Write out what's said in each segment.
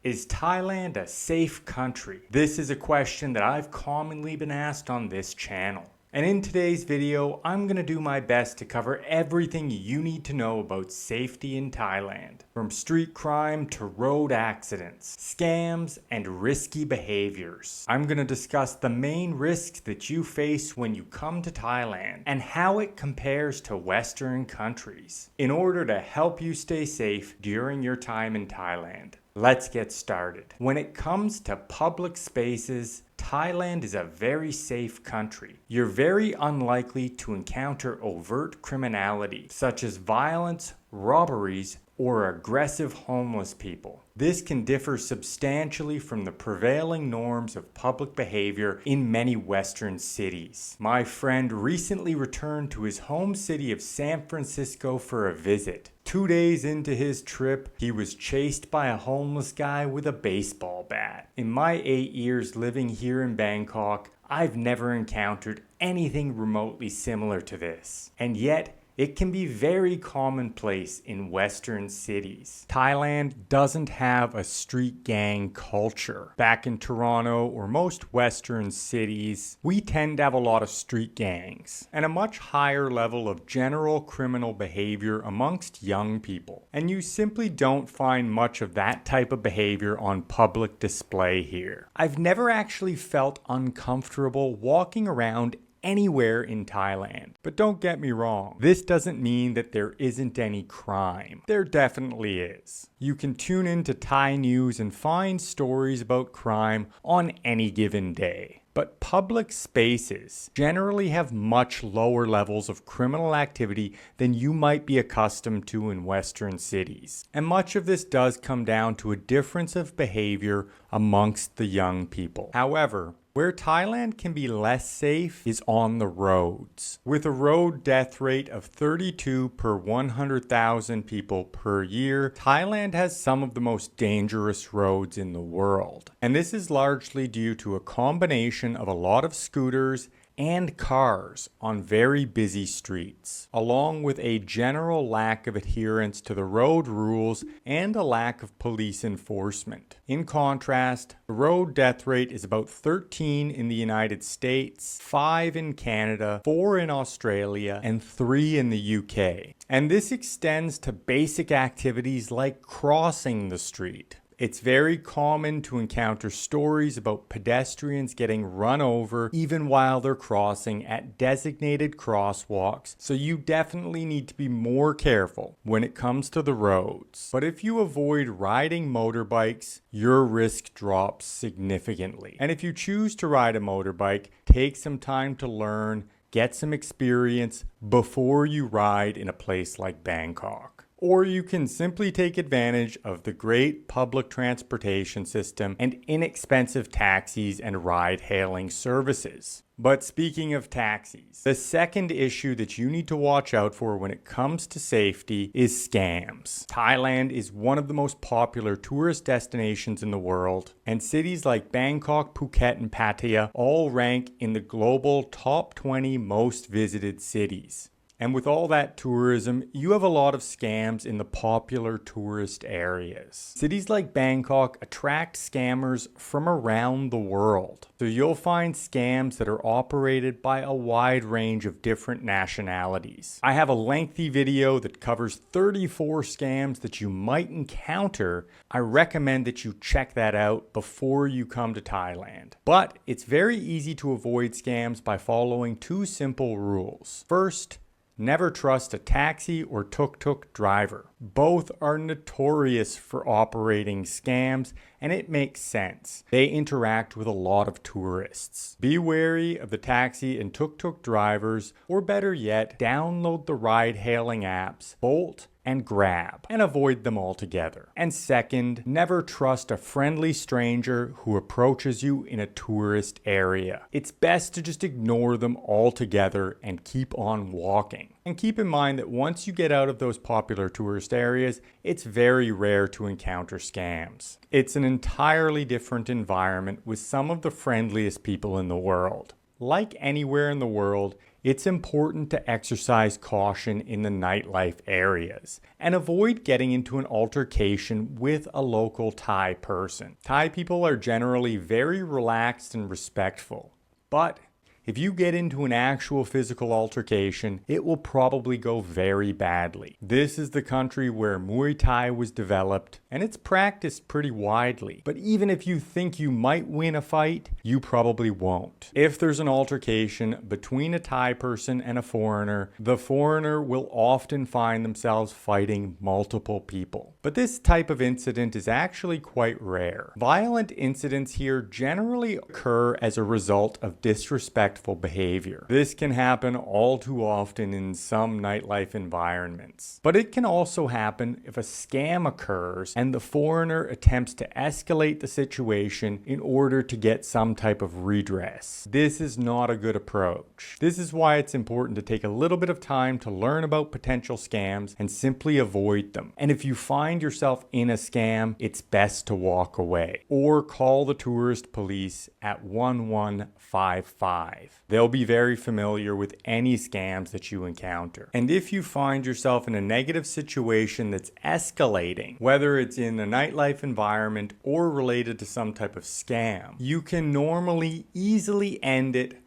Is Thailand a safe country? This is a question that I've commonly been asked on this channel. And in today's video, I'm going to do my best to cover everything you need to know about safety in Thailand. From street crime to road accidents, scams, and risky behaviors. I'm going to discuss the main risks that you face when you come to Thailand and how it compares to Western countries in order to help you stay safe during your time in Thailand. Let's get started. When it comes to public spaces, Thailand is a very safe country. You're very unlikely to encounter overt criminality, such as violence, robberies, or aggressive homeless people. This can differ substantially from the prevailing norms of public behavior in many Western cities. My friend recently returned to his home city of San Francisco for a visit. 2 days into his trip, he was chased by a homeless guy with a baseball bat. In my 8 years living here in Bangkok, I've never encountered anything remotely similar to this. And yet, it can be very commonplace in Western cities. Thailand doesn't have a street gang culture. Back in Toronto or most Western cities, we tend to have a lot of street gangs and a much higher level of general criminal behavior amongst young people. And you simply don't find much of that type of behavior on public display here. I've never actually felt uncomfortable walking around anywhere in Thailand. But don't get me wrong, this doesn't mean that there isn't any crime. There definitely is. You can tune into Thai news and find stories about crime on any given day. But public spaces generally have much lower levels of criminal activity than you might be accustomed to in Western cities. And much of this does come down to a difference of behavior amongst the young people. However, where Thailand can be less safe is on the roads. With a road death rate of 32 per 100,000 people per year, Thailand has some of the most dangerous roads in the world. And this is largely due to a combination of a lot of scooters and cars on very busy streets, along with a general lack of adherence to the road rules and a lack of police enforcement. In contrast, the road death rate is about 13 in the United States, 5 in Canada, 4 in Australia, and 3 in the UK. And this extends to basic activities like crossing the street. It's very common to encounter stories about pedestrians getting run over even while they're crossing at designated crosswalks, so you definitely need to be more careful when it comes to the roads. But if you avoid riding motorbikes, your risk drops significantly. And if you choose to ride a motorbike, take some time to learn, get some experience before you ride in a place like Bangkok. Or you can simply take advantage of the great public transportation system and inexpensive taxis and ride-hailing services. But speaking of taxis, the second issue that you need to watch out for when it comes to safety is scams. Thailand is one of the most popular tourist destinations in the world, and cities like Bangkok, Phuket, and Pattaya all rank in the global top 20 most visited cities. And with all that tourism, you have a lot of scams in the popular tourist areas. Cities like Bangkok attract scammers from around the world. So you'll find scams that are operated by a wide range of different nationalities. I have a lengthy video that covers 34 scams that you might encounter. I recommend that you check that out before you come to Thailand. But it's very easy to avoid scams by following 2 simple rules. First, never trust a taxi or tuk-tuk driver. Both are notorious for operating scams, and it makes sense. They interact with a lot of tourists. Be wary of the taxi and tuk-tuk drivers, or better yet, download the ride-hailing apps Bolt and Grab and avoid them altogether. And second, never trust a friendly stranger who approaches you in a tourist area. It's best to just ignore them altogether and keep on walking. And keep in mind that once you get out of those popular tourist areas, it's very rare to encounter scams. It's an entirely different environment with some of the friendliest people in the world. Like anywhere in the world, it's important to exercise caution in the nightlife areas and avoid getting into an altercation with a local Thai person. Thai people are generally very relaxed and respectful, but if you get into an actual physical altercation, it will probably go very badly. This is the country where Muay Thai was developed, and it's practiced pretty widely. But even if you think you might win a fight, you probably won't. If there's an altercation between a Thai person and a foreigner, the foreigner will often find themselves fighting multiple people. But this type of incident is actually quite rare. Violent incidents here generally occur as a result of disrespectful behavior. This can happen all too often in some nightlife environments. But it can also happen if a scam occurs and the foreigner attempts to escalate the situation in order to get some type of redress. This is not a good approach. This is why it's important to take a little bit of time to learn about potential scams and simply avoid them. And if you find yourself in a scam, it's best to walk away or call the tourist police at 1155. They'll be very familiar with any scams that you encounter. And if you find yourself in a negative situation that's escalating, whether it's in a nightlife environment or related to some type of scam, you can normally easily end it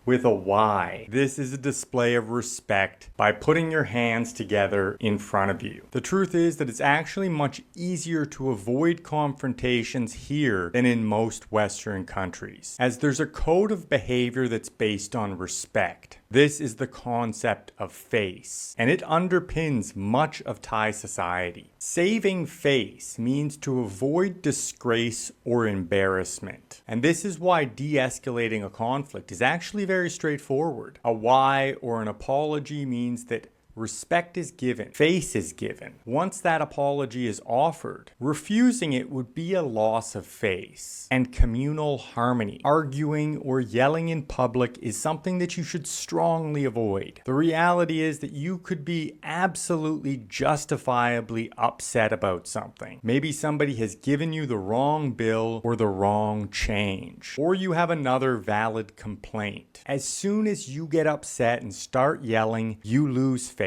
with a Y. This is a display of respect by putting your hands together in front of you. The truth is that it's actually much easier to avoid confrontations here than in most Western countries, as there's a code of behavior that's based on respect. This is the concept of face, and it underpins much of Thai society. Saving face means to avoid disgrace or embarrassment, and this is why de-escalating a conflict is actually very straightforward. A Y or an apology means that respect is given, face is given. Once that apology is offered, refusing it would be a loss of face and communal harmony. Arguing or yelling in public is something that you should strongly avoid. The reality is that you could be absolutely justifiably upset about something. Maybe somebody has given you the wrong bill or the wrong change, or you have another valid complaint. As soon as you get upset and start yelling, you lose face.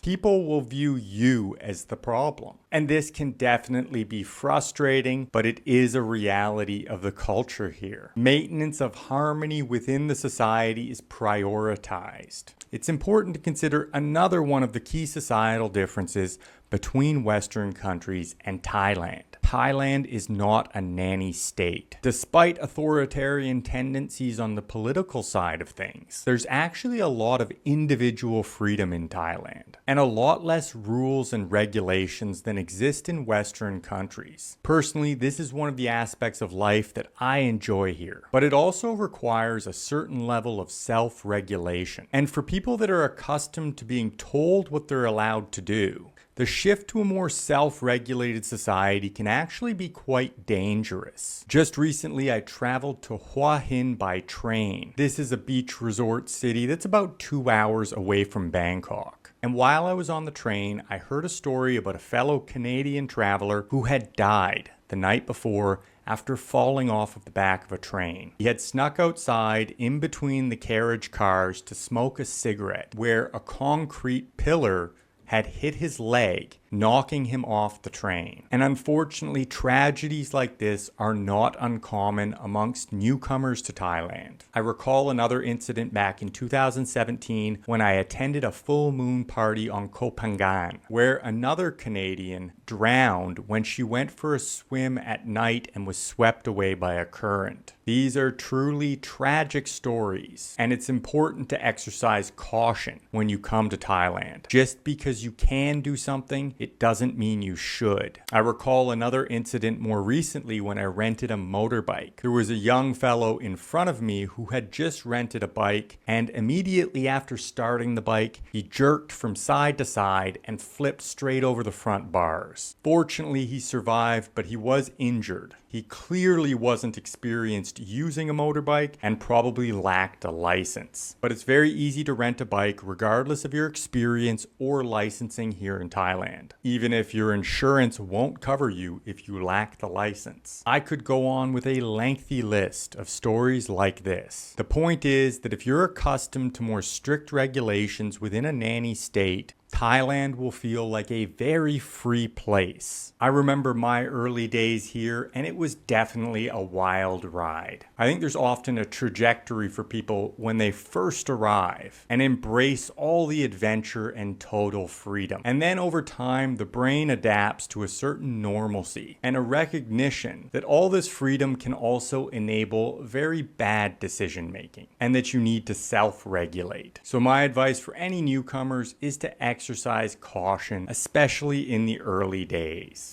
People will view you as the problem. And this can definitely be frustrating, but it is a reality of the culture here. Maintenance of harmony within the society is prioritized. It's important to consider another one of the key societal differences between Western countries and Thailand. Thailand is not a nanny state. Despite authoritarian tendencies on the political side of things, there's actually a lot of individual freedom in Thailand, and a lot less rules and regulations than exist in Western countries. Personally, this is one of the aspects of life that I enjoy here, but it also requires a certain level of self-regulation. And for people that are accustomed to being told what they're allowed to do, the shift to a more self-regulated society can actually be quite dangerous. Just recently, I traveled to Hua Hin by train. This is a beach resort city that's about 2 hours away from Bangkok. And while I was on the train, I heard a story about a fellow Canadian traveler who had died the night before after falling off of the back of a train. He had snuck outside in between the carriage cars to smoke a cigarette, where a concrete pillar had hit his leg, knocking him off the train. And unfortunately, tragedies like this are not uncommon amongst newcomers to Thailand. I recall another incident back in 2017 when I attended a full moon party on Koh Phangan, where another Canadian drowned when she went for a swim at night and was swept away by a current. These are truly tragic stories, and it's important to exercise caution when you come to Thailand. Just because you can do something, it doesn't mean you should. I recall another incident more recently when I rented a motorbike. There was a young fellow in front of me who had just rented a bike, and immediately after starting the bike, he jerked from side to side and flipped straight over the front bars. Fortunately, he survived, but he was injured. He clearly wasn't experienced using a motorbike and probably lacked a license. But it's very easy to rent a bike regardless of your experience or licensing here in Thailand. even if your insurance won't cover you if you lack the license. I could go on with a lengthy list of stories like this. The point is that if you're accustomed to more strict regulations within a nanny state, Thailand will feel like a very free place. I remember my early days here, and it was definitely a wild ride. I think there's often a trajectory for people when they first arrive and embrace all the adventure and total freedom. And then over time, the brain adapts to a certain normalcy and a recognition that all this freedom can also enable very bad decision making and that you need to self-regulate. So my advice for any newcomers is to exercise caution, especially in the early days.